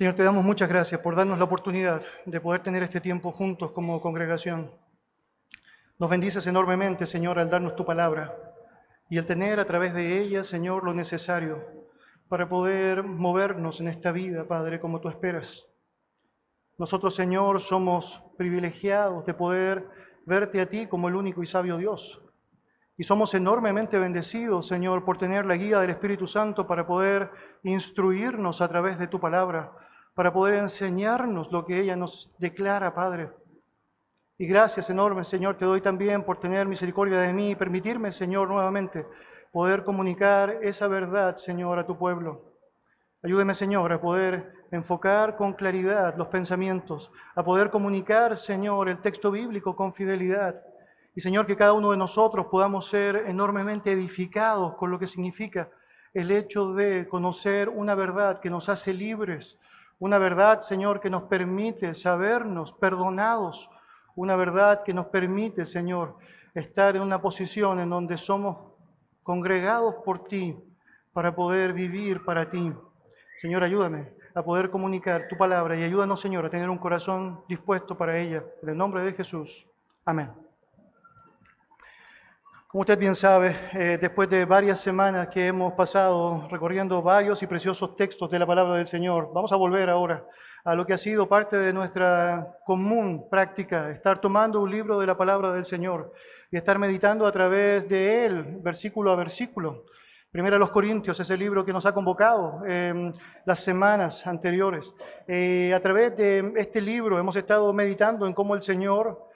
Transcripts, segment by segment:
Señor, te damos muchas gracias por darnos la oportunidad de poder tener este tiempo juntos como congregación. Nos bendices enormemente, Señor, al darnos tu palabra y al tener a través de ella, Señor, lo necesario para poder movernos en esta vida, Padre, como tú esperas. Nosotros, Señor, somos privilegiados de poder verte a ti como el único y sabio Dios. Y somos enormemente bendecidos, Señor, por tener la guía del Espíritu Santo para poder instruirnos a través de tu palabra, para poder enseñarnos lo que ella nos declara, Padre. Y gracias enormes, Señor, te doy también por tener misericordia de mí y permitirme, Señor, nuevamente poder comunicar esa verdad, Señor, a tu pueblo. Ayúdeme, Señor, a poder enfocar con claridad los pensamientos, a poder comunicar, Señor, el texto bíblico con fidelidad. Y, Señor, que cada uno de nosotros podamos ser enormemente edificados con lo que significa el hecho de conocer una verdad que nos hace libres, una verdad, Señor, que nos permite sabernos perdonados, una verdad que nos permite, Señor, estar en una posición en donde somos congregados por ti para poder vivir para ti. Señor, ayúdame a poder comunicar tu palabra y ayúdanos, Señor, a tener un corazón dispuesto para ella. En el nombre de Jesús. Amén. Como usted bien sabe, después de varias semanas que hemos pasado recorriendo varios y preciosos textos de la palabra del Señor, vamos a volver ahora a lo que ha sido parte de nuestra común práctica, estar tomando un libro de la palabra del Señor y estar meditando a través de él, versículo a versículo. Primero los Corintios es el libro que nos ha convocado las semanas anteriores. A través de este libro hemos estado meditando en cómo el Señor,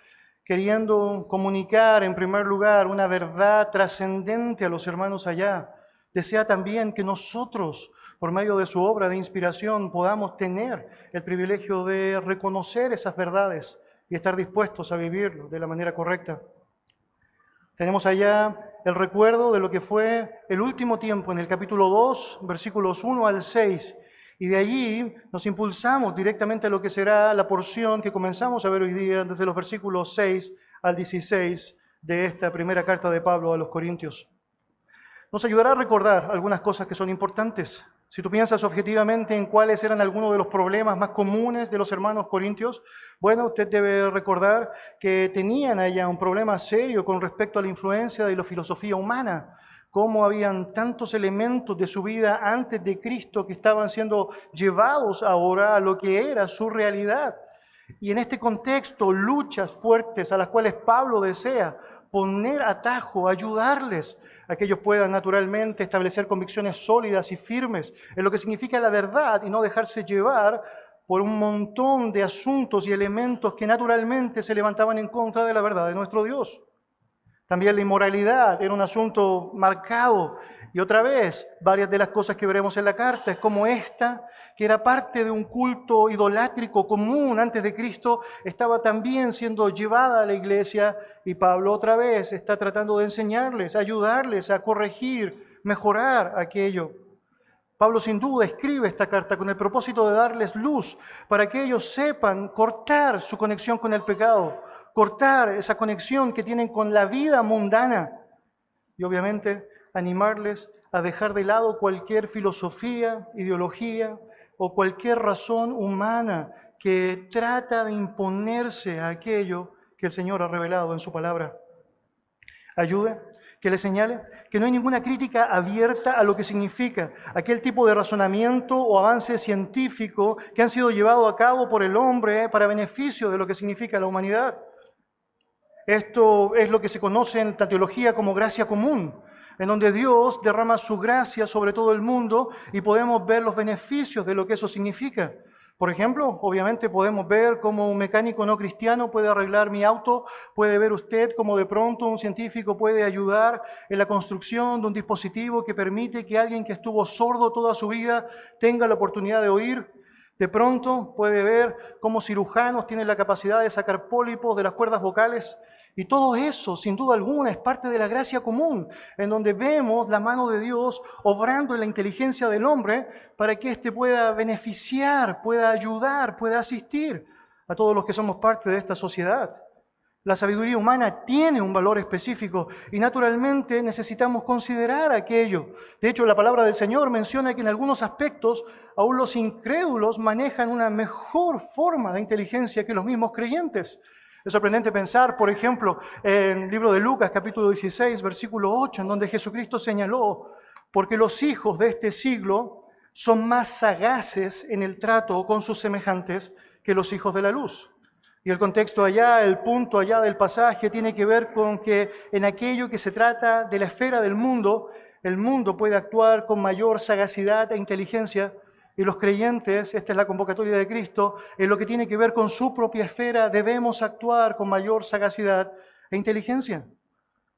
queriendo comunicar en primer lugar una verdad trascendente a los hermanos allá, desea también que nosotros, por medio de su obra de inspiración, podamos tener el privilegio de reconocer esas verdades y estar dispuestos a vivirlo de la manera correcta. Tenemos allá el recuerdo de lo que fue el último tiempo en el capítulo 2, versículos 1 al 6, y de allí nos impulsamos directamente a lo que será la porción que comenzamos a ver hoy día desde los versículos 6 al 16 de esta primera carta de Pablo a los Corintios. Nos ayudará a recordar algunas cosas que son importantes. Si tú piensas objetivamente en cuáles eran algunos de los problemas más comunes de los hermanos corintios, bueno, usted debe recordar que tenían allá un problema serio con respecto a la influencia de la filosofía humana, cómo habían tantos elementos de su vida antes de Cristo que estaban siendo llevados ahora a lo que era su realidad. Y en este contexto, luchas fuertes a las cuales Pablo desea poner atajo, ayudarles a que ellos puedan naturalmente establecer convicciones sólidas y firmes en lo que significa la verdad y no dejarse llevar por un montón de asuntos y elementos que naturalmente se levantaban en contra de la verdad de nuestro Dios. También la inmoralidad era un asunto marcado. Y otra vez, varias de las cosas que veremos en la carta es como esta, que era parte de un culto idolátrico común antes de Cristo, estaba también siendo llevada a la iglesia, y Pablo otra vez está tratando de enseñarles, ayudarles a corregir, mejorar aquello. Pablo sin duda escribe esta carta con el propósito de darles luz para que ellos sepan cortar su conexión con el pecado, cortar esa conexión que tienen con la vida mundana y obviamente animarles a dejar de lado cualquier filosofía, ideología o cualquier razón humana que trata de imponerse a aquello que el Señor ha revelado en su palabra. Ayude, que le señale que no hay ninguna crítica abierta a lo que significa aquel tipo de razonamiento o avance científico que han sido llevados a cabo por el hombre para beneficio de lo que significa la humanidad. Esto es lo que se conoce en la teología como gracia común, en donde Dios derrama su gracia sobre todo el mundo y podemos ver los beneficios de lo que eso significa. Por ejemplo, obviamente podemos ver cómo un mecánico no cristiano puede arreglar mi auto, puede ver usted cómo de pronto un científico puede ayudar en la construcción de un dispositivo que permite que alguien que estuvo sordo toda su vida tenga la oportunidad de oír. De pronto puede ver cómo cirujanos tienen la capacidad de sacar pólipos de las cuerdas vocales. Y todo eso, sin duda alguna, es parte de la gracia común, en donde vemos la mano de Dios obrando en la inteligencia del hombre para que éste pueda beneficiar, pueda ayudar, pueda asistir a todos los que somos parte de esta sociedad. La sabiduría humana tiene un valor específico y naturalmente necesitamos considerar aquello. De hecho, la palabra del Señor menciona que en algunos aspectos aún los incrédulos manejan una mejor forma de inteligencia que los mismos creyentes. Es sorprendente pensar, por ejemplo, en el libro de Lucas, capítulo 16, versículo 8, en donde Jesucristo señaló, porque los hijos de este siglo son más sagaces en el trato con sus semejantes que los hijos de la luz. Y el contexto allá, el punto allá del pasaje tiene que ver con que en aquello que se trata de la esfera del mundo, el mundo puede actuar con mayor sagacidad e inteligencia, y los creyentes, esta es la convocatoria de Cristo, en lo que tiene que ver con su propia esfera, debemos actuar con mayor sagacidad e inteligencia.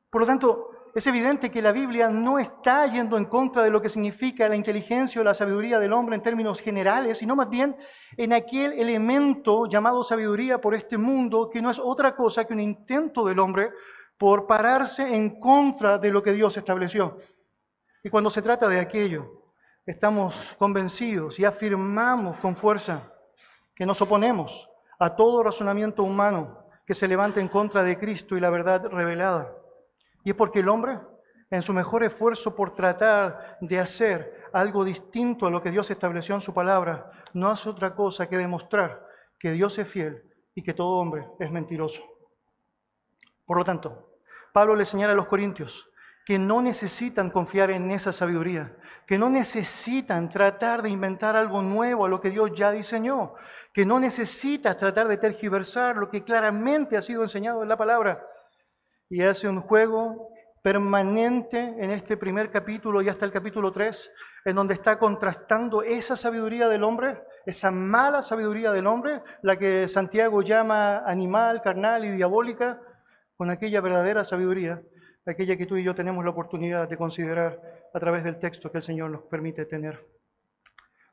Por lo tanto, es evidente que la Biblia no está yendo en contra de lo que significa la inteligencia o la sabiduría del hombre en términos generales, sino más bien en aquel elemento llamado sabiduría por este mundo, que no es otra cosa que un intento del hombre por pararse en contra de lo que Dios estableció. Y cuando se trata de aquello, estamos convencidos y afirmamos con fuerza que nos oponemos a todo razonamiento humano que se levante en contra de Cristo y la verdad revelada. Y es porque el hombre, en su mejor esfuerzo por tratar de hacer algo distinto a lo que Dios estableció en su palabra, no hace otra cosa que demostrar que Dios es fiel y que todo hombre es mentiroso. Por lo tanto, Pablo le señala a los corintios que no necesitan confiar en esa sabiduría, que no necesitan tratar de inventar algo nuevo a lo que Dios ya diseñó, que no necesitas tratar de tergiversar lo que claramente ha sido enseñado en la palabra. Y hace un juego permanente en este primer capítulo y hasta el capítulo 3, en donde está contrastando esa sabiduría del hombre, esa mala sabiduría del hombre, la que Santiago llama animal, carnal y diabólica, con aquella verdadera sabiduría, aquella que tú y yo tenemos la oportunidad de considerar a través del texto que el Señor nos permite tener.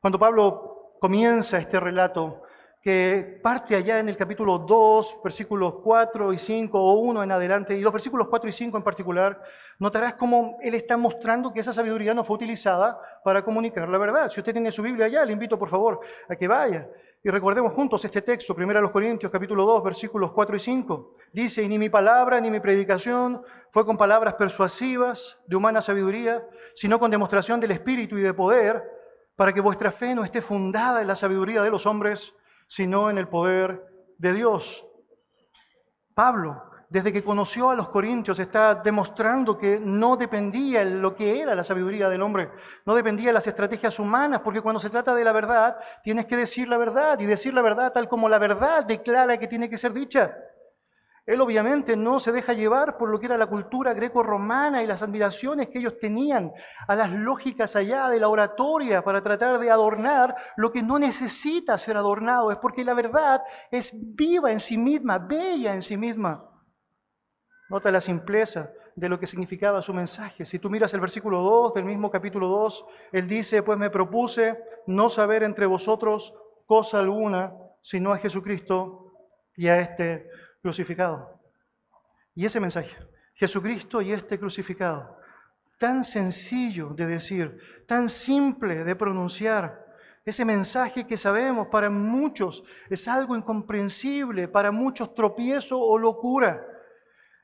Cuando Pablo comienza este relato, que parte allá en el capítulo 2, versículos 4 y 5, o 1 en adelante, y los versículos 4 y 5 en particular, notarás cómo él está mostrando que esa sabiduría no fue utilizada para comunicar la verdad. Si usted tiene su Biblia allá, le invito por favor a que vaya. Y recordemos juntos este texto, 1 Corintios, capítulo 2, versículos 4 y 5. Dice, y ni mi palabra ni mi predicación fue con palabras persuasivas de humana sabiduría, sino con demostración del Espíritu y de poder, para que vuestra fe no esté fundada en la sabiduría de los hombres, sino en el poder de Dios. Pablo, desde que conoció a los corintios, está demostrando que no dependía de lo que era la sabiduría del hombre, no dependía de las estrategias humanas, porque cuando se trata de la verdad, tienes que decir la verdad, y decir la verdad tal como la verdad declara que tiene que ser dicha. Él obviamente no se deja llevar por lo que era la cultura greco-romana y las admiraciones que ellos tenían a las lógicas allá de la oratoria para tratar de adornar lo que no necesita ser adornado. Es porque la verdad es viva en sí misma, bella en sí misma. Nota la simpleza de lo que significaba su mensaje. Si tú miras el versículo 2 del mismo capítulo 2, él dice, pues me propuse no saber entre vosotros cosa alguna, sino a Jesucristo y a este crucificado. Y ese mensaje, Jesucristo y este crucificado, tan sencillo de decir, tan simple de pronunciar, ese mensaje que sabemos para muchos es algo incomprensible, para muchos tropiezo o locura.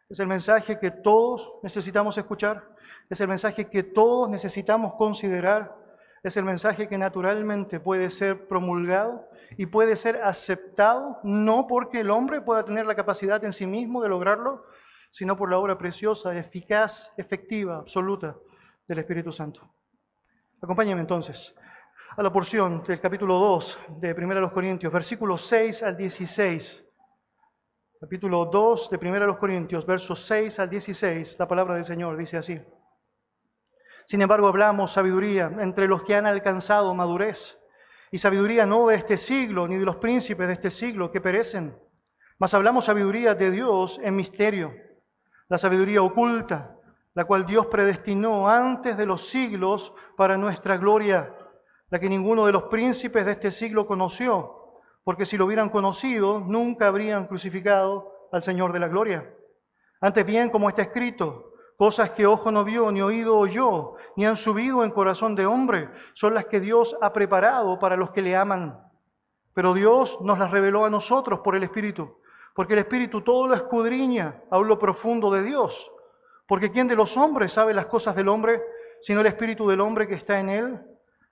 Es el mensaje que todos necesitamos escuchar, es el mensaje que todos necesitamos considerar, es el mensaje que naturalmente puede ser promulgado y puede ser aceptado, no porque el hombre pueda tener la capacidad en sí mismo de lograrlo, sino por la obra preciosa, eficaz, efectiva, absoluta del Espíritu Santo. Acompáñenme entonces a la porción del capítulo 2 de 1 Corintios, versículos 6 al 16. Capítulo 2 de 1 Corintios, versos 6 al 16, la palabra del Señor dice así. Sin embargo, hablamos sabiduría entre los que han alcanzado madurez, y sabiduría no de este siglo, ni de los príncipes de este siglo que perecen, mas hablamos sabiduría de Dios en misterio, la sabiduría oculta, la cual Dios predestinó antes de los siglos para nuestra gloria, la que ninguno de los príncipes de este siglo conoció, porque si lo hubieran conocido, nunca habrían crucificado al Señor de la gloria. Antes bien, como está escrito, cosas que ojo no vio, ni oído oyó, ni han subido en corazón de hombre, son las que Dios ha preparado para los que le aman. Pero Dios nos las reveló a nosotros por el Espíritu, porque el Espíritu todo lo escudriña, aún lo profundo de Dios. Porque ¿quién de los hombres sabe las cosas del hombre, sino el Espíritu del hombre que está en él?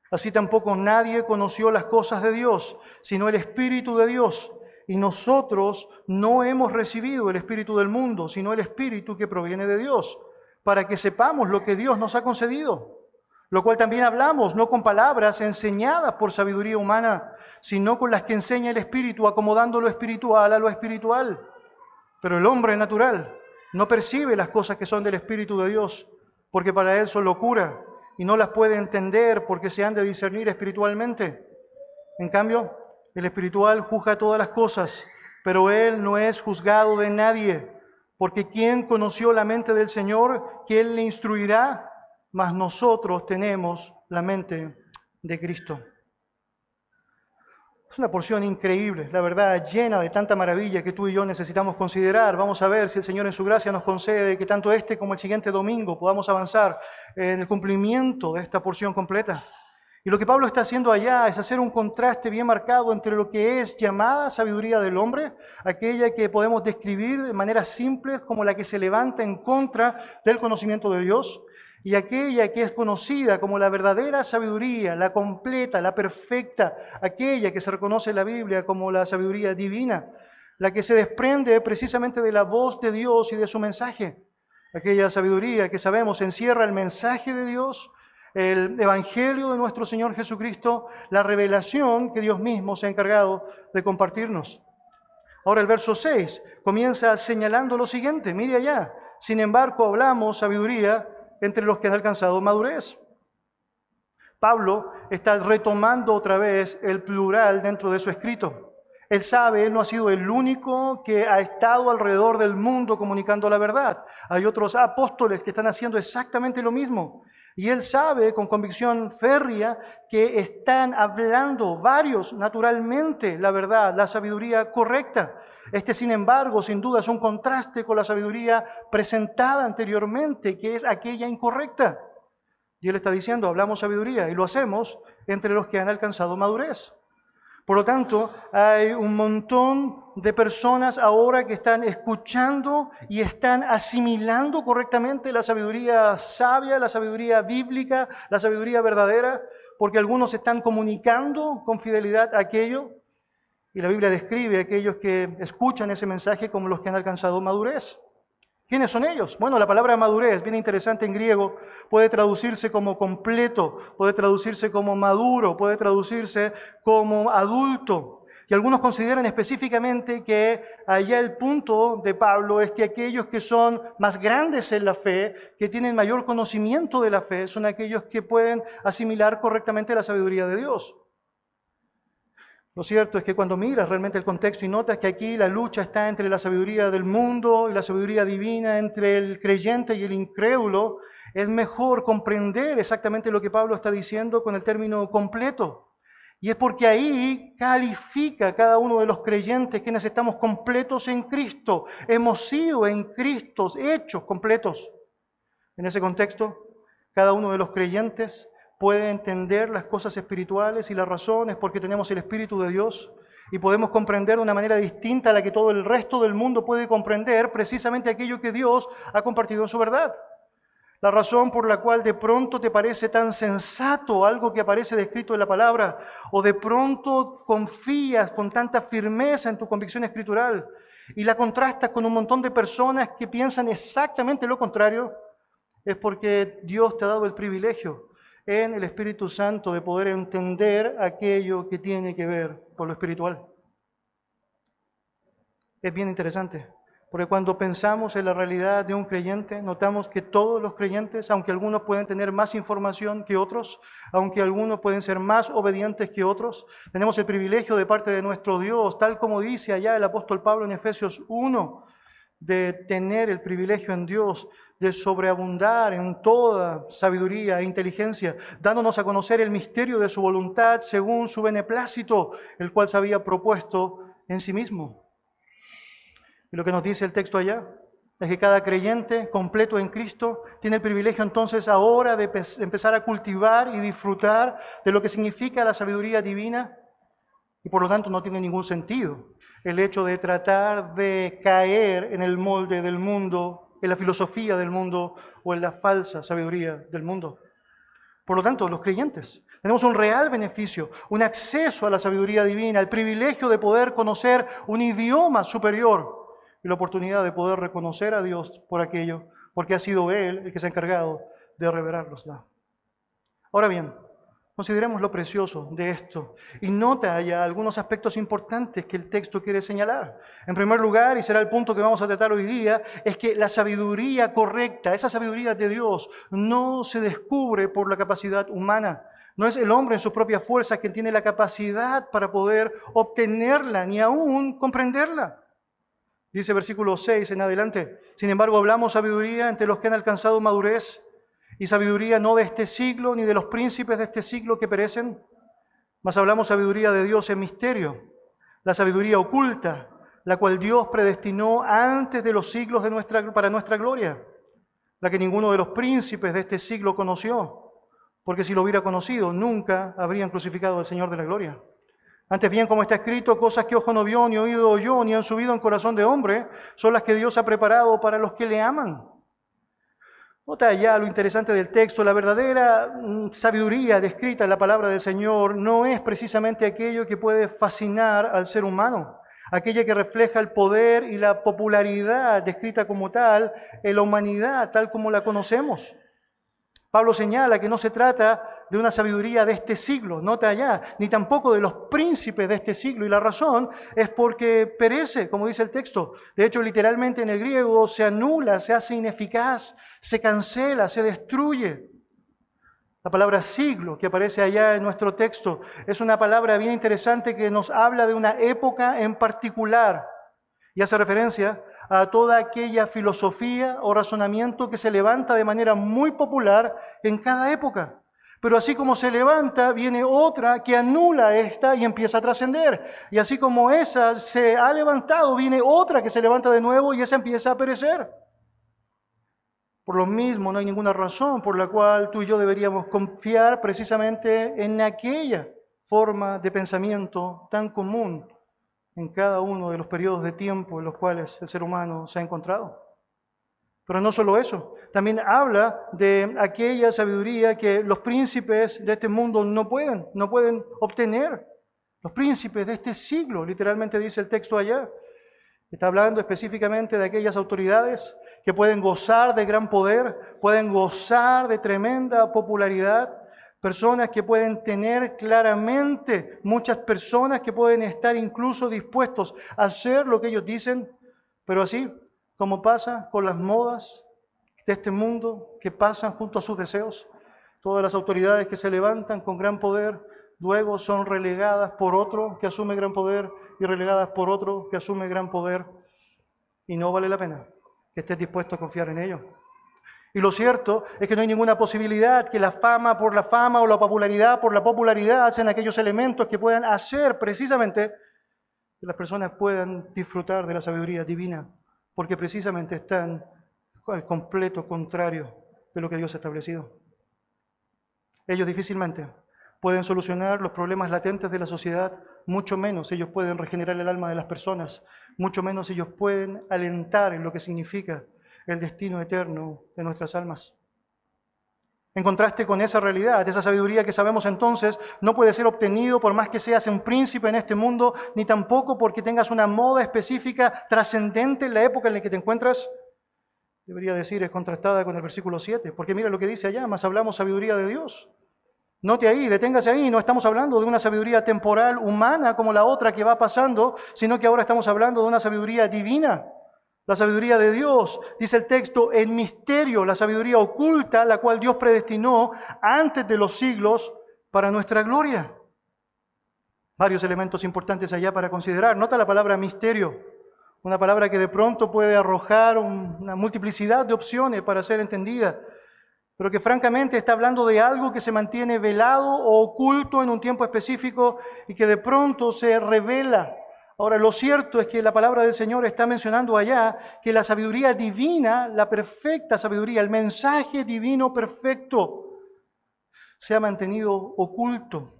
Así tampoco nadie conoció las cosas de Dios, sino el Espíritu de Dios. Y nosotros no hemos recibido el Espíritu del mundo, sino el Espíritu que proviene de Dios, para que sepamos lo que Dios nos ha concedido. Lo cual también hablamos, no con palabras enseñadas por sabiduría humana, sino con las que enseña el Espíritu, acomodando lo espiritual a lo espiritual. Pero el hombre natural no percibe las cosas que son del Espíritu de Dios, porque para él son locura, y no las puede entender porque se han de discernir espiritualmente. En cambio, el espiritual juzga todas las cosas, pero él no es juzgado de nadie, porque ¿quién conoció la mente del Señor? ¿Quién le instruirá? Mas nosotros tenemos la mente de Cristo. Es una porción increíble, la verdad, llena de tanta maravilla que tú y yo necesitamos considerar. Vamos a ver si el Señor en su gracia nos concede que tanto este como el siguiente domingo podamos avanzar en el cumplimiento de esta porción completa. Y lo que Pablo está haciendo allá es hacer un contraste bien marcado entre lo que es llamada sabiduría del hombre, aquella que podemos describir de manera simple como la que se levanta en contra del conocimiento de Dios, y aquella que es conocida como la verdadera sabiduría, la completa, la perfecta, aquella que se reconoce en la Biblia como la sabiduría divina, la que se desprende precisamente de la voz de Dios y de su mensaje. Aquella sabiduría que sabemos encierra el mensaje de Dios, el evangelio de nuestro Señor Jesucristo, la revelación que Dios mismo se ha encargado de compartirnos. Ahora el verso 6 comienza señalando lo siguiente, mire allá, sin embargo hablamos sabiduría entre los que han alcanzado madurez. Pablo está retomando otra vez el plural dentro de su escrito. Él sabe, él no ha sido el único que ha estado alrededor del mundo comunicando la verdad. Hay otros apóstoles que están haciendo exactamente lo mismo. Y él sabe con convicción férrea que están hablando varios naturalmente la verdad, la sabiduría correcta. Sin embargo, sin duda es un contraste con la sabiduría presentada anteriormente, que es aquella incorrecta. Y él está diciendo, hablamos sabiduría y lo hacemos entre los que han alcanzado madurez. Por lo tanto, hay un montón de personas ahora que están escuchando y están asimilando correctamente la sabiduría sabia, la sabiduría bíblica, la sabiduría verdadera, porque algunos están comunicando con fidelidad aquello. Y la Biblia describe a aquellos que escuchan ese mensaje como los que han alcanzado madurez. ¿Quiénes son ellos? Bueno, la palabra madurez, bien interesante en griego, puede traducirse como completo, puede traducirse como maduro, puede traducirse como adulto. Y algunos consideran específicamente que allá el punto de Pablo es que aquellos que son más grandes en la fe, que tienen mayor conocimiento de la fe, son aquellos que pueden asimilar correctamente la sabiduría de Dios. Lo cierto es que cuando miras realmente el contexto y notas que aquí la lucha está entre la sabiduría del mundo y la sabiduría divina, entre el creyente y el incrédulo, es mejor comprender exactamente lo que Pablo está diciendo con el término completo. Y es porque ahí califica a cada uno de los creyentes quienes estamos completos en Cristo. Hemos sido en Cristo hechos completos. En ese contexto, cada uno de los creyentes puede entender las cosas espirituales y las razones porque tenemos el Espíritu de Dios y podemos comprender de una manera distinta a la que todo el resto del mundo puede comprender precisamente aquello que Dios ha compartido en su verdad. La razón por la cual de pronto te parece tan sensato algo que aparece descrito en la palabra o de pronto confías con tanta firmeza en tu convicción escritural y la contrastas con un montón de personas que piensan exactamente lo contrario, es porque Dios te ha dado el privilegio en el Espíritu Santo de poder entender aquello que tiene que ver con lo espiritual. Es bien interesante, porque cuando pensamos en la realidad de un creyente, notamos que todos los creyentes, aunque algunos pueden tener más información que otros, aunque algunos pueden ser más obedientes que otros, tenemos el privilegio de parte de nuestro Dios, tal como dice allá el apóstol Pablo en Efesios 1, de tener el privilegio en Dios de sobreabundar en toda sabiduría e inteligencia, dándonos a conocer el misterio de su voluntad según su beneplácito, el cual se había propuesto en sí mismo. Y lo que nos dice el texto allá es que cada creyente completo en Cristo tiene el privilegio entonces ahora de empezar a cultivar y disfrutar de lo que significa la sabiduría divina, Y por lo tanto no tiene ningún sentido el hecho de tratar de caer en el molde del mundo, en la filosofía del mundo o en la falsa sabiduría del mundo. Por lo tanto, los creyentes tenemos un real beneficio, un acceso a la sabiduría divina, el privilegio de poder conocer un idioma superior y la oportunidad de poder reconocer a Dios por aquello, porque ha sido Él el que se ha encargado de revelárnosla. Ahora bien, consideremos lo precioso de esto y nota allá algunos aspectos importantes que el texto quiere señalar. En primer lugar, y será el punto que vamos a tratar hoy día, es que la sabiduría correcta, esa sabiduría de Dios, no se descubre por la capacidad humana. No es el hombre en sus propias fuerzas quien tiene la capacidad para poder obtenerla, ni aún comprenderla. Dice versículo 6 en adelante: sin embargo, hablamos sabiduría entre los que han alcanzado madurez, y sabiduría no de este siglo, ni de los príncipes de este siglo que perecen, mas hablamos sabiduría de Dios en misterio, la sabiduría oculta, la cual Dios predestinó antes de los siglos para nuestra gloria, la que ninguno de los príncipes de este siglo conoció, porque si lo hubiera conocido, nunca habrían crucificado al Señor de la gloria. Antes bien, como está escrito, cosas que ojo no vio, ni oído oyó, ni han subido en corazón de hombre, son las que Dios ha preparado para los que le aman. Nota ya lo interesante del texto: la verdadera sabiduría descrita en la palabra del Señor no es precisamente aquello que puede fascinar al ser humano, aquella que refleja el poder y la popularidad descrita como tal en la humanidad tal como la conocemos. Pablo señala que no se trata de una sabiduría de este siglo, nota allá, ni tampoco de los príncipes de este siglo, y la razón es porque perece, como dice el texto. De hecho, literalmente en el griego se anula, se hace ineficaz, se cancela, se destruye. La palabra siglo que aparece allá en nuestro texto es una palabra bien interesante que nos habla de una época en particular y hace referencia a toda aquella filosofía o razonamiento que se levanta de manera muy popular en cada época. Pero así como se levanta, viene otra que anula esta y empieza a trascender. Y así como esa se ha levantado, viene otra que se levanta de nuevo y esa empieza a perecer. Por lo mismo, no hay ninguna razón por la cual tú y yo deberíamos confiar precisamente en aquella forma de pensamiento tan común en cada uno de los periodos de tiempo en los cuales el ser humano se ha encontrado. Pero no solo eso, también habla de aquella sabiduría que los príncipes de este mundo no pueden obtener. Los príncipes de este siglo, literalmente dice el texto allá. Está hablando específicamente de aquellas autoridades que pueden gozar de gran poder, pueden gozar de tremenda popularidad, personas que pueden tener claramente, muchas personas que pueden estar incluso dispuestos a hacer lo que ellos dicen, pero así como pasa con las modas de este mundo que pasan junto a sus deseos, todas las autoridades que se levantan con gran poder, luego son relegadas por otro que asume gran poder y relegadas por otro que asume gran poder, y no vale la pena que estés dispuesto a confiar en ello. Y lo cierto es que no hay ninguna posibilidad que la fama por la fama o la popularidad por la popularidad sean aquellos elementos que puedan hacer precisamente que las personas puedan disfrutar de la sabiduría divina, porque precisamente están al completo contrario de lo que Dios ha establecido. Ellos difícilmente pueden solucionar los problemas latentes de la sociedad, mucho menos ellos pueden regenerar el alma de las personas, mucho menos ellos pueden alentar en lo que significa el destino eterno de nuestras almas. En contraste con esa realidad, esa sabiduría que sabemos entonces no puede ser obtenido por más que seas un príncipe en este mundo, ni tampoco porque tengas una moda específica trascendente en la época en la que te encuentras. Debería decir, es contrastada con el versículo 7, porque mira lo que dice allá: más hablamos sabiduría de Dios. Note ahí, deténgase ahí, no estamos hablando de una sabiduría temporal, humana, como la otra que va pasando, sino que ahora estamos hablando de una sabiduría divina. La sabiduría de Dios, dice el texto, en misterio, la sabiduría oculta, la cual Dios predestinó antes de los siglos para nuestra gloria. Varios elementos importantes allá para considerar. Nota la palabra misterio, una palabra que de pronto puede arrojar una multiplicidad de opciones para ser entendida, pero que francamente está hablando de algo que se mantiene velado o oculto en un tiempo específico y que de pronto se revela. Ahora, lo cierto es que la palabra del Señor está mencionando allá que la sabiduría divina, la perfecta sabiduría, el mensaje divino perfecto, se ha mantenido oculto.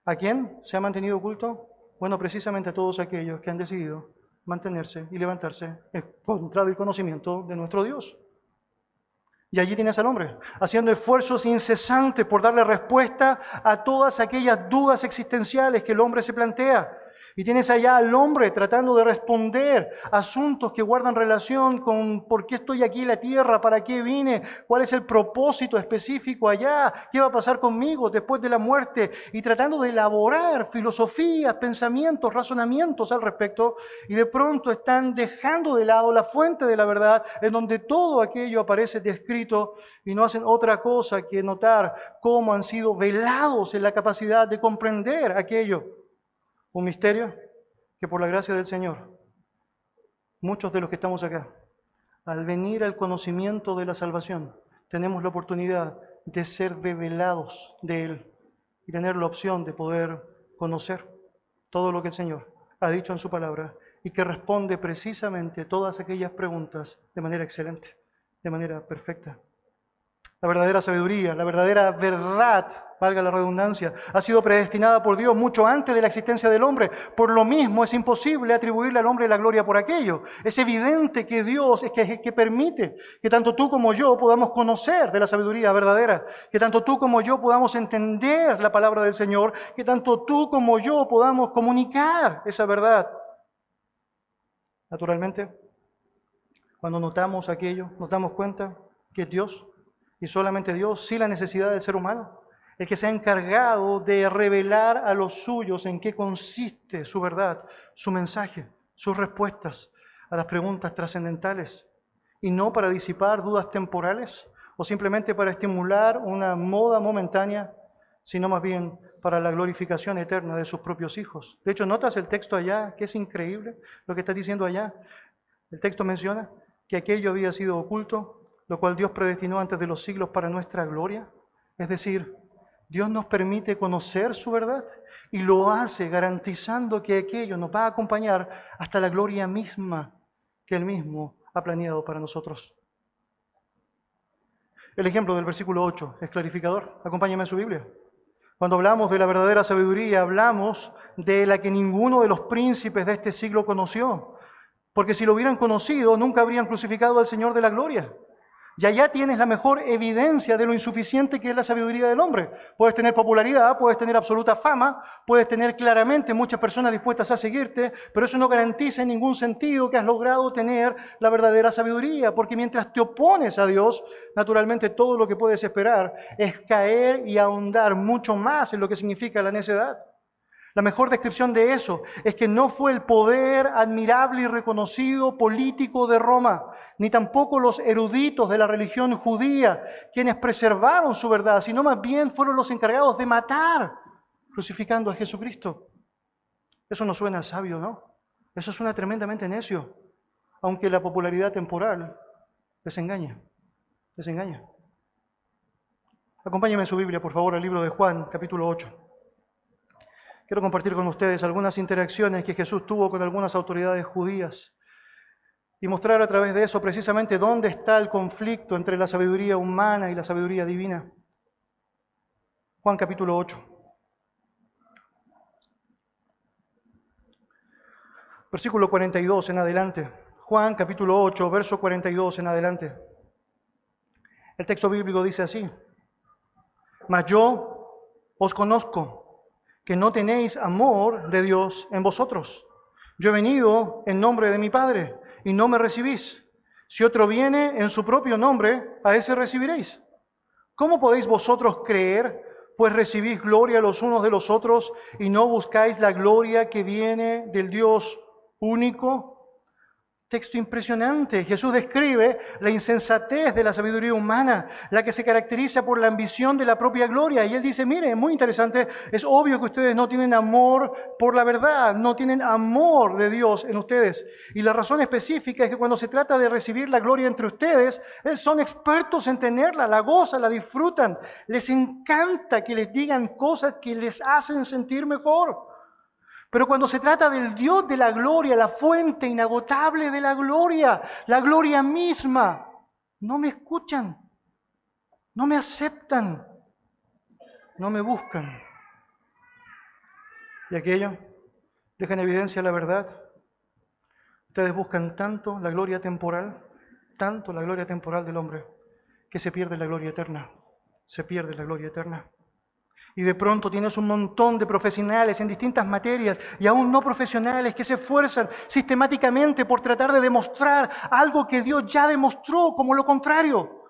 ¿A quién se ha mantenido oculto? Bueno, precisamente a todos aquellos que han decidido mantenerse y levantarse en contra del conocimiento de nuestro Dios. Y allí tienes al hombre, haciendo esfuerzos incesantes por darle respuesta a todas aquellas dudas existenciales que el hombre se plantea. Y tienes allá al hombre tratando de responder asuntos que guardan relación con por qué estoy aquí en la tierra, para qué vine, cuál es el propósito específico allá, qué va a pasar conmigo después de la muerte, y tratando de elaborar filosofías, pensamientos, razonamientos al respecto, y de pronto están dejando de lado la fuente de la verdad, en donde todo aquello aparece descrito, y no hacen otra cosa que notar cómo han sido velados en la capacidad de comprender aquello. Un misterio que por la gracia del Señor, muchos de los que estamos acá, al venir al conocimiento de la salvación, tenemos la oportunidad de ser revelados de Él y tener la opción de poder conocer todo lo que el Señor ha dicho en su palabra y que responde precisamente todas aquellas preguntas de manera excelente, de manera perfecta. La verdadera sabiduría, la verdadera verdad, valga la redundancia, ha sido predestinada por Dios mucho antes de la existencia del hombre. Por lo mismo es imposible atribuirle al hombre la gloria por aquello. Es evidente que Dios es que permite que tanto tú como yo podamos conocer de la sabiduría verdadera, que tanto tú como yo podamos entender la palabra del Señor, que tanto tú como yo podamos comunicar esa verdad. Naturalmente, cuando notamos aquello, nos damos cuenta que Dios, y solamente Dios, sí la necesidad del ser humano, el que se ha encargado de revelar a los suyos en qué consiste su verdad, su mensaje, sus respuestas a las preguntas trascendentales, y no para disipar dudas temporales o simplemente para estimular una moda momentánea, sino más bien para la glorificación eterna de sus propios hijos. De hecho, ¿notas el texto allá? Que es increíble lo que está diciendo allá. El texto menciona que aquello había sido oculto, lo cual Dios predestinó antes de los siglos para nuestra gloria. Es decir, Dios nos permite conocer su verdad y lo hace garantizando que aquello nos va a acompañar hasta la gloria misma que Él mismo ha planeado para nosotros. El ejemplo del versículo 8 es clarificador. Acompáñame en su Biblia. Cuando hablamos de la verdadera sabiduría, hablamos de la que ninguno de los príncipes de este siglo conoció. Porque si lo hubieran conocido, nunca habrían crucificado al Señor de la gloria. Y allá tienes la mejor evidencia de lo insuficiente que es la sabiduría del hombre. Puedes tener popularidad, puedes tener absoluta fama, puedes tener claramente muchas personas dispuestas a seguirte, pero eso no garantiza en ningún sentido que has logrado tener la verdadera sabiduría, porque mientras te opones a Dios, naturalmente todo lo que puedes esperar es caer y ahondar mucho más en lo que significa la necedad. La mejor descripción de eso es que no fue el poder admirable y reconocido político de Roma, ni tampoco los eruditos de la religión judía quienes preservaron su verdad, sino más bien fueron los encargados de matar, crucificando a Jesucristo. Eso no suena sabio, ¿no? Eso suena tremendamente necio, aunque la popularidad temporal les engaña, les engaña. Acompáñenme en su Biblia, por favor, al libro de Juan, capítulo 8. Quiero compartir con ustedes algunas interacciones que Jesús tuvo con algunas autoridades judías y mostrar a través de eso precisamente dónde está el conflicto entre la sabiduría humana y la sabiduría divina. Juan capítulo 8. Versículo 42 en adelante. Juan capítulo 8, verso 42 en adelante. El texto bíblico dice así: Mas yo os conozco, que no tenéis amor de Dios en vosotros. Yo he venido en nombre de mi Padre, y no me recibís. Si otro viene en su propio nombre, a ese recibiréis. ¿Cómo podéis vosotros creer, pues recibís gloria los unos de los otros, y no buscáis la gloria que viene del Dios único? Texto impresionante. Jesús describe la insensatez de la sabiduría humana, la que se caracteriza por la ambición de la propia gloria. Y Él dice, mire, es muy interesante, es obvio que ustedes no tienen amor por la verdad, no tienen amor de Dios en ustedes. Y la razón específica es que cuando se trata de recibir la gloria entre ustedes, son expertos en tenerla, la gozan, la disfrutan. Les encanta que les digan cosas que les hacen sentir mejor. Pero cuando se trata del Dios de la gloria, la fuente inagotable de la gloria misma, no me escuchan, no me aceptan, no me buscan. Y aquello deja en evidencia la verdad. Ustedes buscan tanto la gloria temporal del hombre, que se pierde la gloria eterna. Se pierde la gloria eterna. Y de pronto tienes un montón de profesionales en distintas materias y aún no profesionales que se esfuerzan sistemáticamente por tratar de demostrar algo que Dios ya demostró como lo contrario.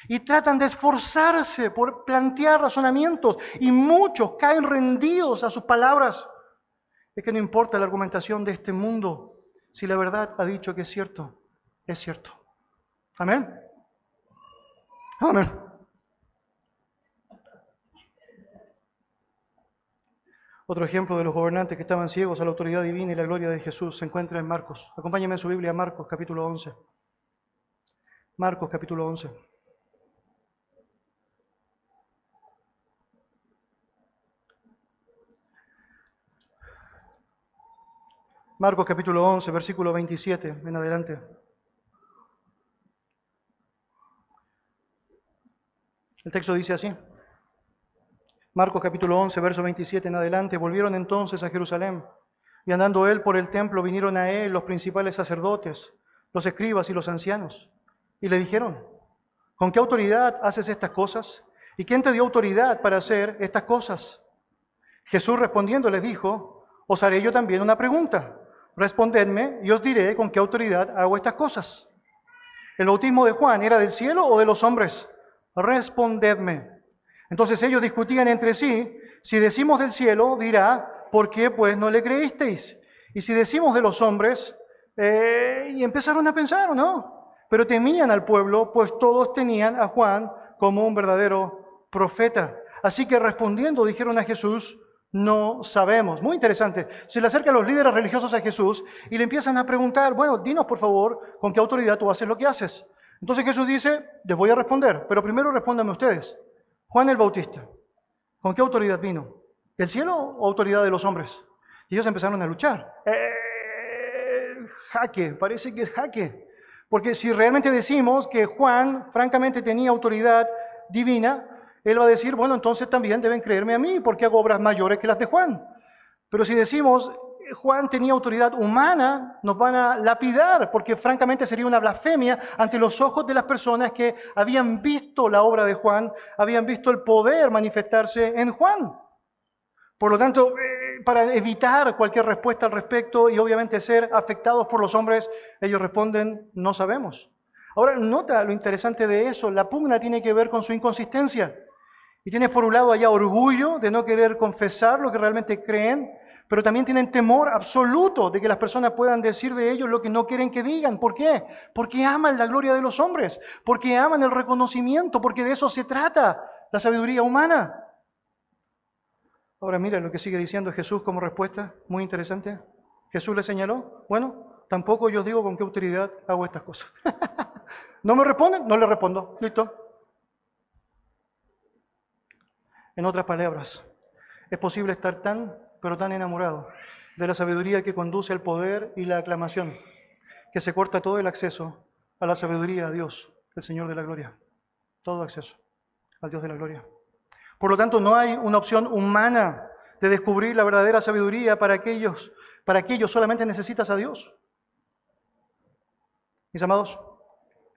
Y tratan de esforzarse por plantear razonamientos y muchos caen rendidos a sus palabras. Es que no importa la argumentación de este mundo, si la verdad ha dicho que es cierto, es cierto. Amén. Amén. Otro ejemplo de los gobernantes que estaban ciegos a la autoridad divina y la gloria de Jesús se encuentra en Marcos. Acompáñenme en su Biblia, Marcos capítulo 11. Marcos capítulo 11. Marcos capítulo 11, versículo 27 en adelante. El texto dice así. Marcos capítulo 11, verso 27 en adelante. Volvieron entonces a Jerusalén, y andando él por el templo, vinieron a él los principales sacerdotes, los escribas y los ancianos, y le dijeron: ¿con qué autoridad haces estas cosas? ¿Y quién te dio autoridad para hacer estas cosas? Jesús respondiendo les dijo: os haré yo también una pregunta. Respondedme y os diré con qué autoridad hago estas cosas. ¿El bautismo de Juan era del cielo o de los hombres? Respondedme. Entonces ellos discutían entre sí: si decimos del cielo, dirá, ¿por qué pues no le creísteis? Y si decimos de los hombres, y empezaron a pensar, ¿no? Pero temían al pueblo, pues todos tenían a Juan como un verdadero profeta. Así que respondiendo dijeron a Jesús: no sabemos. Muy interesante. Se le acercan los líderes religiosos a Jesús y le empiezan a preguntar: bueno, dinos por favor, ¿con qué autoridad tú haces lo que haces? Entonces Jesús dice: les voy a responder, pero primero respóndanme ustedes. Juan el Bautista, ¿con qué autoridad vino? ¿Del cielo o autoridad de los hombres? Y ellos empezaron a luchar. Jaque, parece que es jaque. Porque si realmente decimos que Juan francamente tenía autoridad divina, él va a decir: bueno, entonces también deben creerme a mí, porque hago obras mayores que las de Juan. Pero si decimos Juan tenía autoridad humana, nos van a lapidar, porque francamente sería una blasfemia ante los ojos de las personas que habían visto la obra de Juan, habían visto el poder manifestarse en Juan. Por lo tanto, para evitar cualquier respuesta al respecto y obviamente ser afectados por los hombres, ellos responden: no sabemos. Ahora, nota lo interesante de eso, la pugna tiene que ver con su inconsistencia. Y tienes por un lado allá orgullo de no querer confesar lo que realmente creen, pero también tienen temor absoluto de que las personas puedan decir de ellos lo que no quieren que digan. ¿Por qué? Porque aman la gloria de los hombres, porque aman el reconocimiento, porque de eso se trata la sabiduría humana. Ahora mira lo que sigue diciendo Jesús como respuesta, muy interesante. Jesús le señaló: bueno, tampoco yo os digo con qué autoridad hago estas cosas. ¿No me responden? No le respondo. Listo. En otras palabras, es posible estar pero tan enamorado de la sabiduría que conduce al poder y la aclamación, que se corta todo el acceso a la sabiduría, a Dios, el Señor de la gloria. Todo acceso al Dios de la gloria. Por lo tanto, no hay una opción humana de descubrir la verdadera sabiduría para aquellos solamente necesitas a Dios. Mis amados,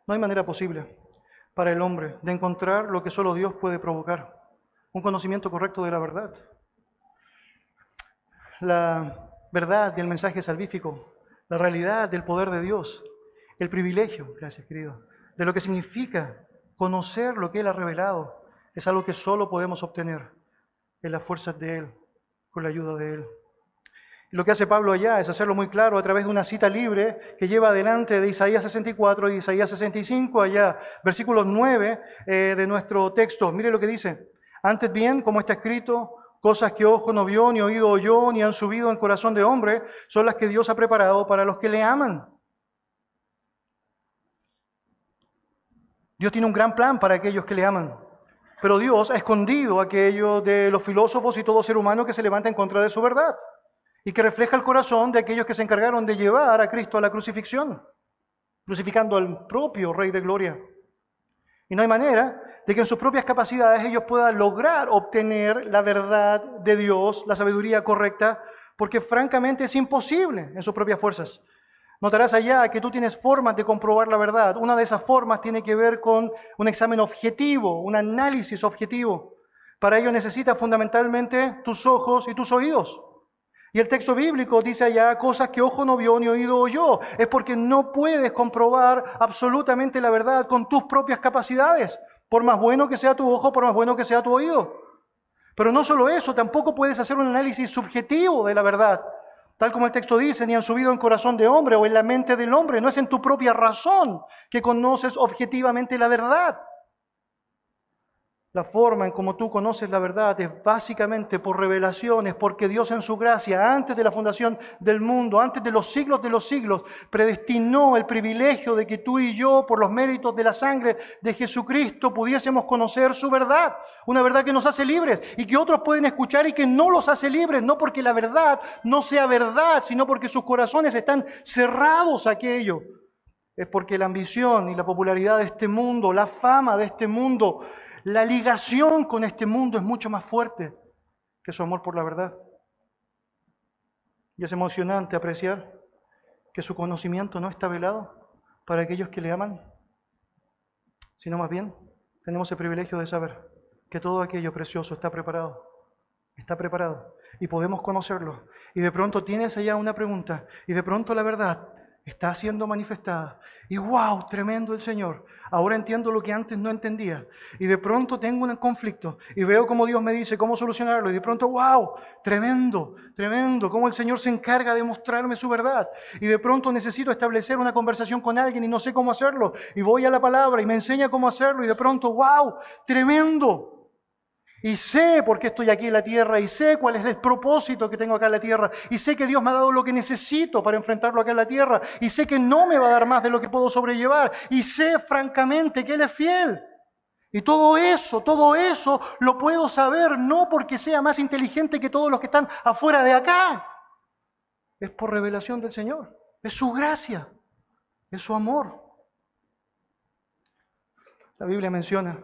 no hay manera posible para el hombre de encontrar lo que solo Dios puede provocar: un conocimiento correcto de la verdad. La verdad del mensaje salvífico, la realidad del poder de Dios, el privilegio, gracias querido, de lo que significa conocer lo que Él ha revelado, es algo que solo podemos obtener en las fuerzas de Él, con la ayuda de Él. Y lo que hace Pablo allá es hacerlo muy claro a través de una cita libre que lleva adelante de Isaías 64 y Isaías 65, allá, versículos 9 de nuestro texto. Mire lo que dice: antes bien, como está escrito, cosas que ojo no vio, ni oído oyó, ni han subido en corazón de hombre, son las que Dios ha preparado para los que le aman. Dios tiene un gran plan para aquellos que le aman, pero Dios ha escondido aquello de los filósofos y todo ser humano que se levanta en contra de su verdad y que refleja el corazón de aquellos que se encargaron de llevar a Cristo a la crucifixión, crucificando al propio Rey de Gloria. Y no hay manera de que en sus propias capacidades ellos puedan lograr obtener la verdad de Dios, la sabiduría correcta, porque francamente es imposible en sus propias fuerzas. Notarás allá que tú tienes formas de comprobar la verdad. Una de esas formas tiene que ver con un examen objetivo, un análisis objetivo. Para ello necesitas fundamentalmente tus ojos y tus oídos. Y el texto bíblico dice allá cosas que ojo no vio ni oído oyó. Es porque no puedes comprobar absolutamente la verdad con tus propias capacidades, por más bueno que sea tu ojo, por más bueno que sea tu oído. Pero no solo eso, tampoco puedes hacer un análisis subjetivo de la verdad. Tal como el texto dice, ni han subido en corazón de hombre o en la mente del hombre. No es en tu propia razón que conoces objetivamente la verdad. La forma en cómo tú conoces la verdad es básicamente por revelaciones, porque Dios en su gracia, antes de la fundación del mundo, antes de los siglos, predestinó el privilegio de que tú y yo, por los méritos de la sangre de Jesucristo, pudiésemos conocer su verdad. Una verdad que nos hace libres y que otros pueden escuchar y que no los hace libres, no porque la verdad no sea verdad, sino porque sus corazones están cerrados a aquello. Es porque la ambición y la popularidad de este mundo, la fama de este mundo, la ligación con este mundo es mucho más fuerte que su amor por la verdad. Y es emocionante apreciar que su conocimiento no está velado para aquellos que le aman, sino más bien tenemos el privilegio de saber que todo aquello precioso está preparado y podemos conocerlo. Y de pronto tienes allá una pregunta y de pronto la verdad está siendo manifestada. Y wow, tremendo el Señor. Ahora entiendo lo que antes no entendía. Y de pronto tengo un conflicto y veo cómo Dios me dice cómo solucionarlo. Y de pronto, wow, tremendo, cómo el Señor se encarga de mostrarme su verdad. Y de pronto necesito establecer una conversación con alguien y no sé cómo hacerlo. Y voy a la palabra y me enseña cómo hacerlo. Y de pronto, wow, tremendo. Y sé por qué estoy aquí en la tierra, y sé cuál es el propósito que tengo acá en la tierra, y sé que Dios me ha dado lo que necesito para enfrentarlo acá en la tierra, y sé que no me va a dar más de lo que puedo sobrellevar, y sé francamente que Él es fiel. Y todo eso lo puedo saber no porque sea más inteligente que todos los que están afuera de acá. Es por revelación del Señor, es su gracia, es su amor. La Biblia menciona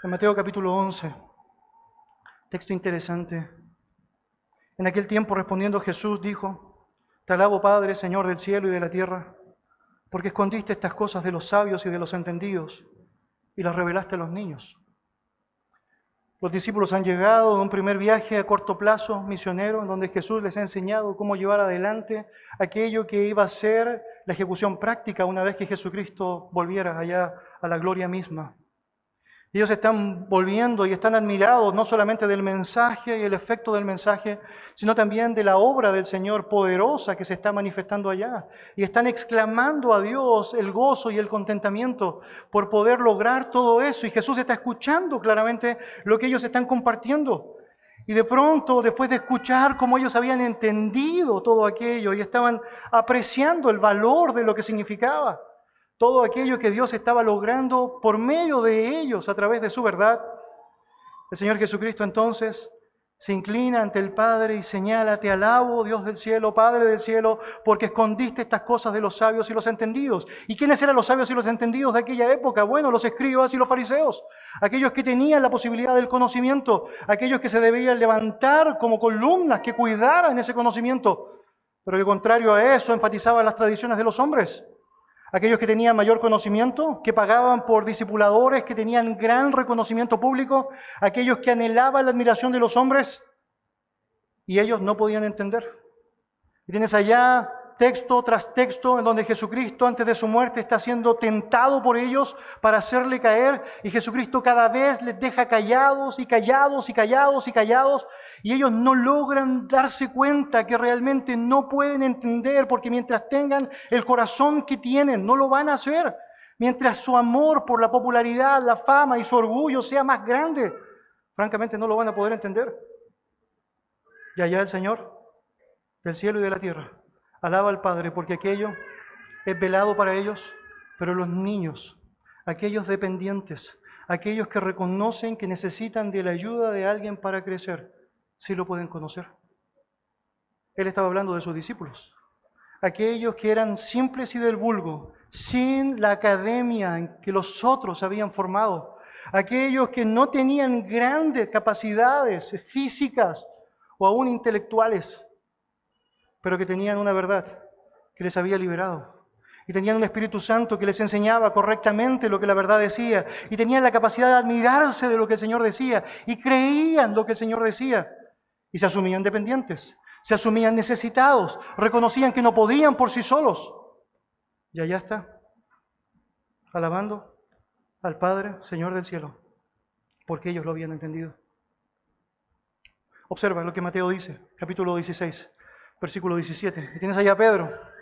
en Mateo capítulo 11, texto interesante. En aquel tiempo respondiendo Jesús dijo: Te alabo, Padre, Señor del cielo y de la tierra, porque escondiste estas cosas de los sabios y de los entendidos y las revelaste a los niños. Los discípulos han llegado de un primer viaje a corto plazo, misionero, en donde Jesús les ha enseñado cómo llevar adelante aquello que iba a ser la ejecución práctica una vez que Jesucristo volviera allá a la gloria misma. Ellos están volviendo y están admirados no solamente del mensaje y el efecto del mensaje, sino también de la obra del Señor poderosa que se está manifestando allá. Y están exclamando a Dios el gozo y el contentamiento por poder lograr todo eso. Y Jesús está escuchando claramente lo que ellos están compartiendo. Y de pronto, después de escuchar cómo ellos habían entendido todo aquello y estaban apreciando el valor de lo que significaba, todo aquello que Dios estaba logrando por medio de ellos a través de su verdad, el Señor Jesucristo entonces se inclina ante el Padre y señala: Te alabo, Dios del cielo, Padre del cielo, porque escondiste estas cosas de los sabios y los entendidos. ¿Y quiénes eran los sabios y los entendidos de aquella época? Bueno, los escribas y los fariseos, aquellos que tenían la posibilidad del conocimiento, aquellos que se debían levantar como columnas que cuidaran ese conocimiento, pero que contrario a eso enfatizaban las tradiciones de los hombres. Aquellos que tenían mayor conocimiento, que pagaban por discipuladores, que tenían gran reconocimiento público, aquellos que anhelaban la admiración de los hombres, y ellos no podían entender. Y tienes allá texto tras texto en donde Jesucristo antes de su muerte está siendo tentado por ellos para hacerle caer, y Jesucristo cada vez les deja callados y callados y callados y callados, y ellos no logran darse cuenta que realmente no pueden entender, porque mientras tengan el corazón que tienen, no lo van a hacer. Mientras su amor por la popularidad, la fama y su orgullo sea más grande, francamente no lo van a poder entender. Y allá el Señor del cielo y de la tierra alaba al Padre porque aquello es velado para ellos, pero los niños, aquellos dependientes, aquellos que reconocen que necesitan de la ayuda de alguien para crecer, sí lo pueden conocer. Él estaba hablando de sus discípulos, aquellos que eran simples y del vulgo, sin la academia en que los otros habían formado, aquellos que no tenían grandes capacidades físicas o aún intelectuales, pero que tenían una verdad que les había liberado. Y tenían un Espíritu Santo que les enseñaba correctamente lo que la verdad decía. Y tenían la capacidad de admirarse de lo que el Señor decía. Y creían lo que el Señor decía. Y se asumían dependientes. Se asumían necesitados. Reconocían que no podían por sí solos. Y allá está, alabando al Padre, Señor del cielo, porque ellos lo habían entendido. Observa lo que Mateo dice, capítulo 16, versículo 17. Y tienes allá a Pedro.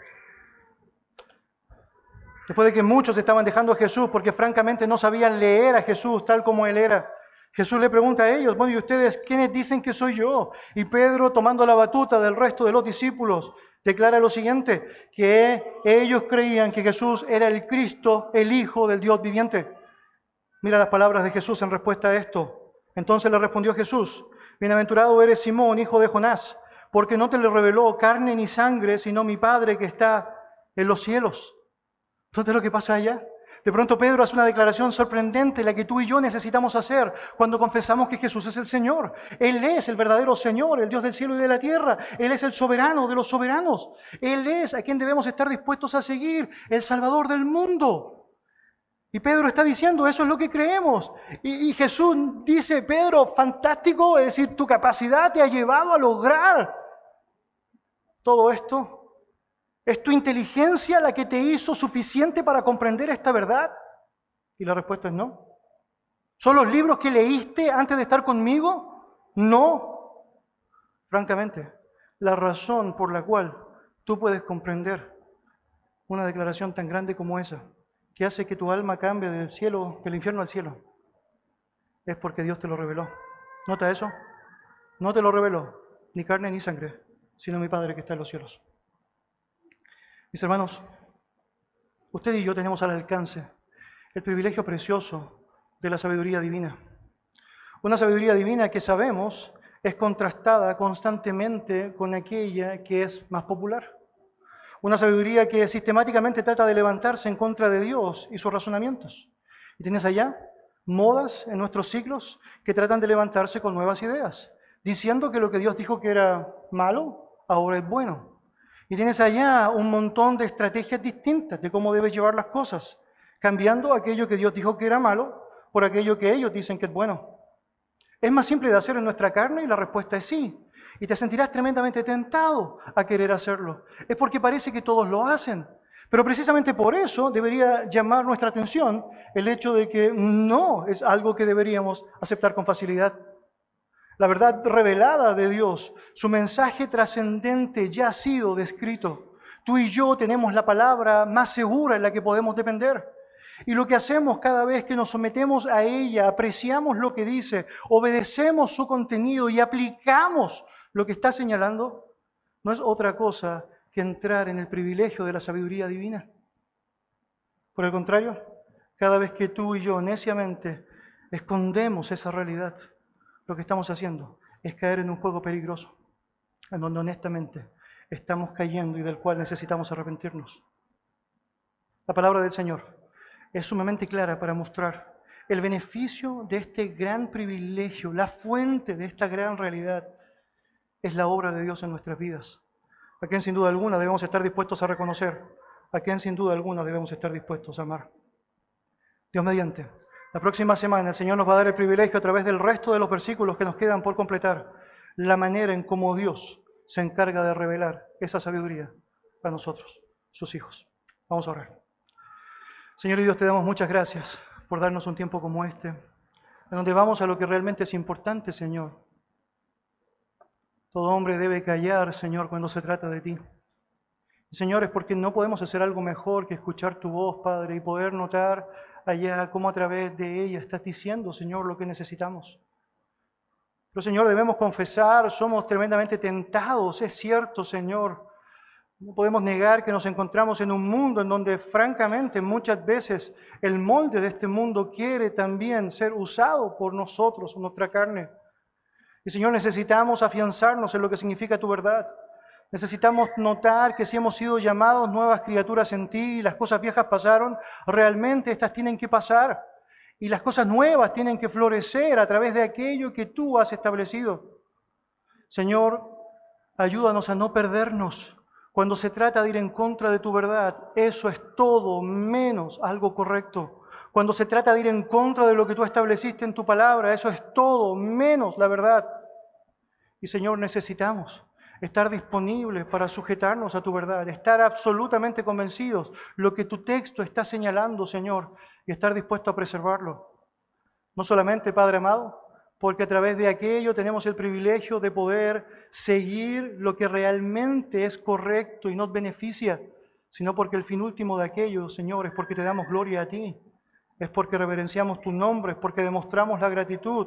Después de que muchos estaban dejando a Jesús porque francamente no sabían leer a Jesús tal como Él era, Jesús le pregunta a ellos, bueno, ¿y ustedes quiénes dicen que soy yo? Y Pedro, tomando la batuta del resto de los discípulos, declara lo siguiente, que ellos creían que Jesús era el Cristo, el Hijo del Dios viviente. Mira las palabras de Jesús en respuesta a esto. Entonces le respondió Jesús, bienaventurado eres Simón, hijo de Jonás, porque no te le reveló carne ni sangre, sino mi Padre que está en los cielos. ¿Entonces lo que pasa allá? De pronto Pedro hace una declaración sorprendente, la que tú y yo necesitamos hacer cuando confesamos que Jesús es el Señor. Él es el verdadero Señor, el Dios del cielo y de la tierra. Él es el soberano de los soberanos. Él es a quien debemos estar dispuestos a seguir, el Salvador del mundo. Y Pedro está diciendo, eso es lo que creemos. Y Jesús dice, Pedro, fantástico, es decir, tu capacidad te ha llevado a lograr todo esto. ¿Es tu inteligencia la que te hizo suficiente para comprender esta verdad? Y la respuesta es no. ¿Son los libros que leíste antes de estar conmigo? No. Francamente, la razón por la cual tú puedes comprender una declaración tan grande como esa, que hace que tu alma cambie del cielo, del infierno al cielo, es porque Dios te lo reveló. ¿Nota eso? No te lo reveló ni carne ni sangre, sino mi Padre que está en los cielos. Mis hermanos, usted y yo tenemos al alcance el privilegio precioso de la sabiduría divina. Una sabiduría divina que sabemos es contrastada constantemente con aquella que es más popular. Una sabiduría que sistemáticamente trata de levantarse en contra de Dios y sus razonamientos. Y tienes allá modas en nuestros siglos que tratan de levantarse con nuevas ideas, diciendo que lo que Dios dijo que era malo, ahora es bueno. Y tienes allá un montón de estrategias distintas de cómo debes llevar las cosas, cambiando aquello que Dios dijo que era malo por aquello que ellos dicen que es bueno. ¿Es más simple de hacer en nuestra carne? Y la respuesta es sí. Y te sentirás tremendamente tentado a querer hacerlo. Es porque parece que todos lo hacen. Pero precisamente por eso debería llamar nuestra atención el hecho de que no es algo que deberíamos aceptar con facilidad. La verdad revelada de Dios, su mensaje trascendente ya ha sido descrito. Tú y yo tenemos la palabra más segura en la que podemos depender. Y lo que hacemos cada vez que nos sometemos a ella, apreciamos lo que dice, obedecemos su contenido y aplicamos lo que está señalando, no es otra cosa que entrar en el privilegio de la sabiduría divina. Por el contrario, cada vez que tú y yo neciamente escondemos esa realidad, lo que estamos haciendo es caer en un juego peligroso, en donde honestamente estamos cayendo y del cual necesitamos arrepentirnos. La palabra del Señor es sumamente clara para mostrar el beneficio de este gran privilegio, la fuente de esta gran realidad es la obra de Dios en nuestras vidas, a quien sin duda alguna debemos estar dispuestos a reconocer, a quien sin duda alguna debemos estar dispuestos a amar. Dios mediante. La próxima semana el Señor nos va a dar el privilegio a través del resto de los versículos que nos quedan por completar, la manera en cómo Dios se encarga de revelar esa sabiduría a nosotros, sus hijos. Vamos a orar. Señor y Dios, te damos muchas gracias por darnos un tiempo como este, en donde vamos a lo que realmente es importante, Señor. Todo hombre debe callar, Señor, cuando se trata de ti. Señor, es porque no podemos hacer algo mejor que escuchar tu voz, Padre, y poder notar allá cómo a través de ella estás diciendo, Señor, lo que necesitamos. Pero, Señor, debemos confesar, somos tremendamente tentados, es cierto, Señor. No podemos negar que nos encontramos en un mundo en donde, francamente, muchas veces el molde de este mundo quiere también ser usado por nosotros, nuestra carne. Y, Señor, necesitamos afianzarnos en lo que significa tu verdad. Necesitamos notar que si hemos sido llamados nuevas criaturas en ti y las cosas viejas pasaron, realmente estas tienen que pasar. Y las cosas nuevas tienen que florecer a través de aquello que tú has establecido. Señor, Ayúdanos a no perdernos cuando se trata de ir en contra de tu verdad. Eso es todo menos algo correcto. Cuando se trata de ir en contra de lo que tú estableciste en tu palabra, eso es todo menos la verdad. Y Señor, necesitamos estar disponibles para sujetarnos a tu verdad, estar absolutamente convencidos lo que tu texto está señalando, Señor, y estar dispuesto a preservarlo. No solamente, Padre amado, porque a través de aquello tenemos el privilegio de poder seguir lo que realmente es correcto y nos beneficia, sino porque el fin último de aquello, Señor, es porque te damos gloria a ti, es porque reverenciamos tu nombre, es porque demostramos la gratitud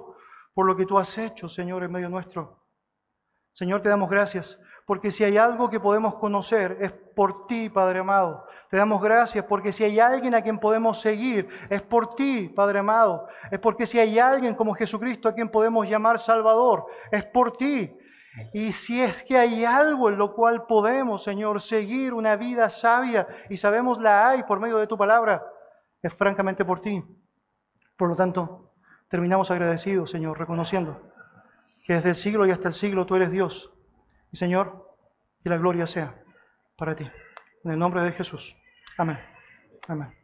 por lo que tú has hecho, Señor, en medio nuestro. Señor, te damos gracias, porque si hay algo que podemos conocer es por ti, Padre amado. Te damos gracias porque si hay alguien a quien podemos seguir es por ti, Padre amado. Es porque si hay alguien como Jesucristo a quien podemos llamar Salvador, es por ti. Y si es que hay algo en lo cual podemos, Señor, seguir una vida sabia y sabemos la hay por medio de tu palabra, es francamente por ti. Por lo tanto, terminamos agradecidos, Señor, reconociendo que desde el siglo y hasta el siglo tú eres Dios. Y Señor, que la gloria sea para ti. En el nombre de Jesús. Amén. Amén.